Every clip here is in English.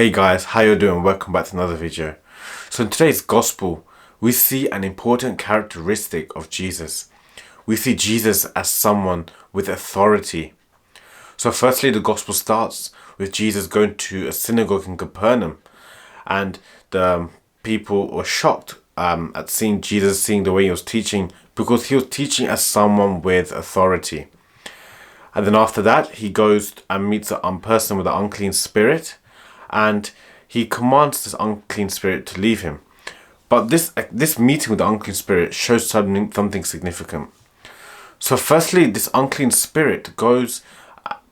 Hey guys, how you doing? Welcome back to another video. So in today's gospel, we see an important characteristic of Jesus. We see Jesus as someone with authority. So firstly, the gospel starts with Jesus going to a synagogue in Capernaum, and the people were shocked at seeing Jesus, seeing the way he was teaching, because he was teaching as someone with authority. And then after that, he goes and meets a person with an unclean spirit, and he commands this unclean spirit to leave him. But this meeting with the unclean spirit shows something significant. So firstly, this unclean spirit goes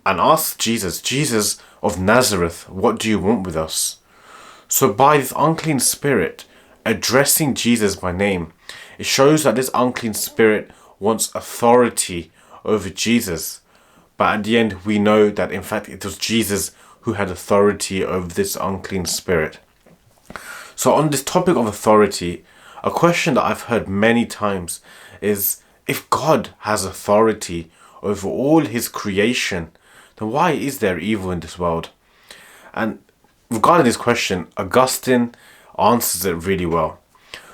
and asks Jesus of Nazareth, what do you want with us? So by this unclean spirit addressing Jesus by name, it shows that this unclean spirit wants authority over Jesus. But at the end, we know that in fact it was Jesus who had authority over this unclean spirit. So on this topic of authority, a question that I've heard many times is, if God has authority over all his creation, then why is there evil in this world? And regarding this question, Augustine answers it really well.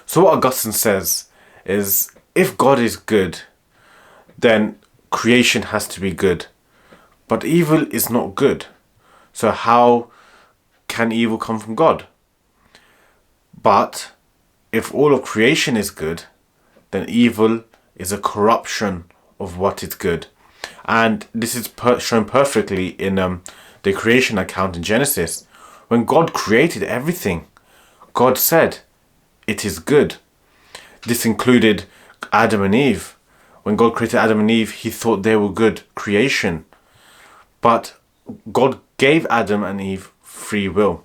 So what Augustine says is, if God is good, then creation has to be good. But evil is not good. So how can evil come from God? But if all of creation is good, then evil is a corruption of what is good. And this is shown perfectly in the creation account in Genesis. When God created everything, God said, it is good. This included Adam and Eve. When God created Adam and Eve, he thought they were good creation. But God gave Adam and Eve free will.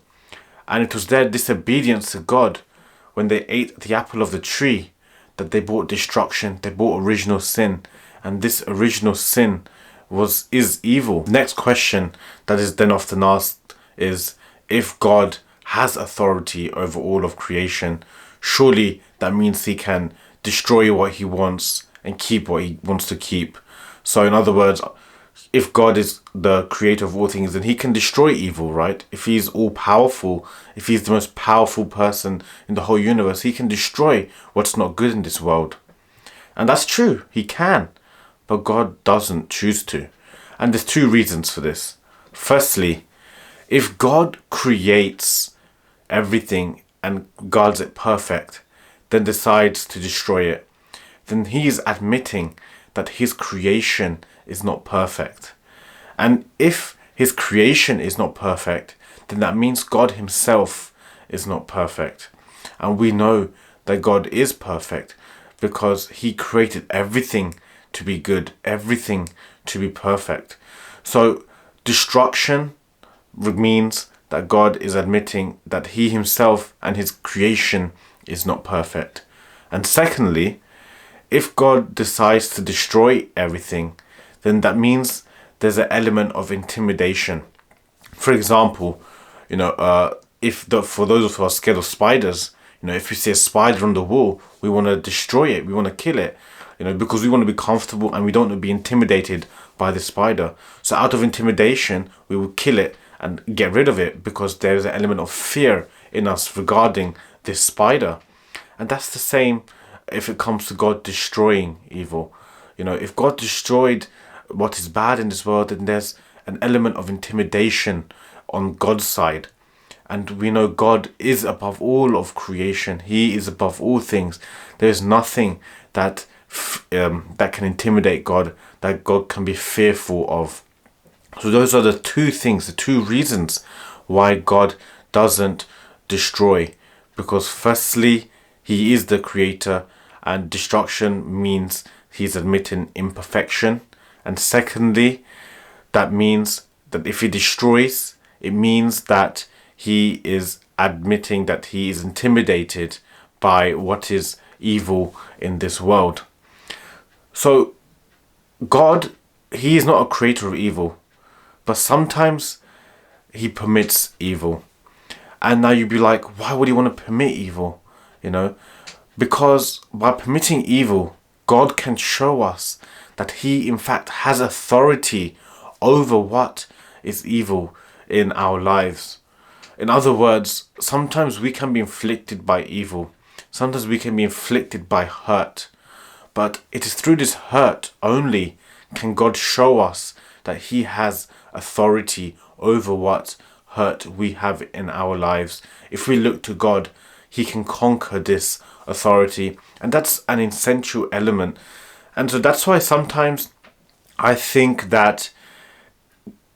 And it was their disobedience to God when they ate the apple of the tree that they brought destruction, they brought original sin. And this original sin is evil. Next question that is then often asked is, if God has authority over all of creation, surely that means he can destroy what he wants and keep what he wants to keep. So in other words, if God is the creator of all things, then he can destroy evil, right? If he's all powerful, if he's the most powerful person in the whole universe, he can destroy what's not good in this world. And that's true, he can, but God doesn't choose to. And there's two reasons for this. Firstly, if God creates everything and guards it perfect, then decides to destroy it, then he is admitting that his creation is not perfect. And if his creation is not perfect, then that means God himself is not perfect. And we know that God is perfect because he created everything to be good, everything to be perfect. So destruction means that God is admitting that he himself and his creation is not perfect. And secondly, if God decides to destroy everything, then that means there's an element of intimidation. For example, for those of us who are scared of spiders, if we see a spider on the wall, we want to destroy it, we want to kill it, because we want to be comfortable and we don't want to be intimidated by the spider. So out of intimidation, we will kill it and get rid of it because there's an element of fear in us regarding this spider. And that's the same if it comes to God destroying evil. If God destroyed what is bad in this world, then there's an element of intimidation on God's side. And we know God is above all of creation. He is above all things. There's nothing that can intimidate God, that God can be fearful of. So those are the two things, the two reasons why God doesn't destroy. Because firstly, he is the creator, and destruction means he's admitting imperfection. And secondly, that means that if he destroys, it means that he is admitting that he is intimidated by what is evil in this world. So God, he is not a creator of evil, but sometimes he permits evil. And now you'd be like, why would he want to permit evil? Because by permitting evil, God can show us that he in fact has authority over what is evil in our lives. In other words, sometimes we can be inflicted by evil. Sometimes we can be inflicted by hurt. But it is through this hurt only can God show us that He has authority over what hurt we have in our lives. If we look to God, He can conquer this authority. And that's an essential element. And so that's why sometimes I think that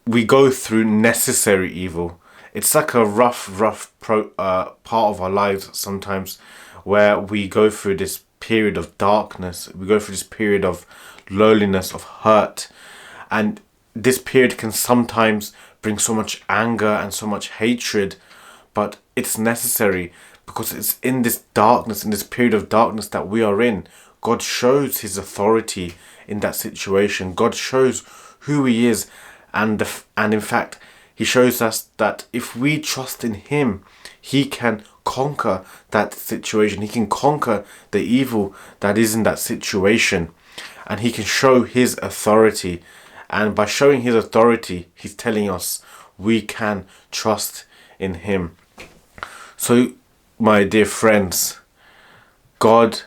we go through necessary evil. It's like a rough part of our lives sometimes, where we go through this period of darkness, we go through this period of loneliness, of hurt, and this period can sometimes bring so much anger and so much hatred, but it's necessary, because it's in this darkness, in this period of darkness that we are in, God shows His authority in that situation. God shows who He is, and in fact, He shows us that if we trust in Him, He can conquer that situation. He can conquer the evil that is in that situation, and He can show His authority. And by showing His authority, He's telling us we can trust in Him. So, my dear friends, God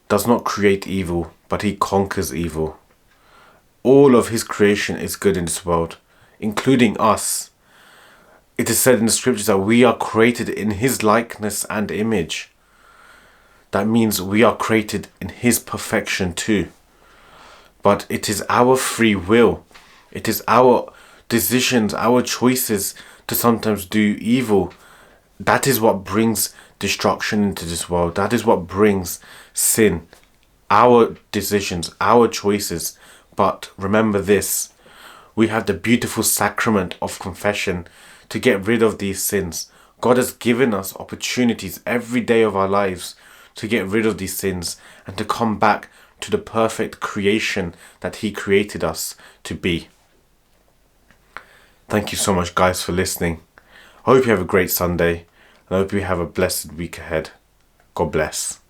does not create evil, but He conquers evil. All of His creation is good in this world, including us. It is said in the scriptures that we are created in His likeness and image. That means we are created in His perfection too. But it is our free will. It is our decisions, our choices to sometimes do evil. That is what brings destruction into this world. That is what brings sin. Our decisions, our choices. But remember this, we have the beautiful sacrament of confession to get rid of these sins. God has given us opportunities every day of our lives to get rid of these sins and to come back to the perfect creation that He created us to be. Thank you so much, guys, for listening. I hope you have a great Sunday, and I hope you have a blessed week ahead. God bless.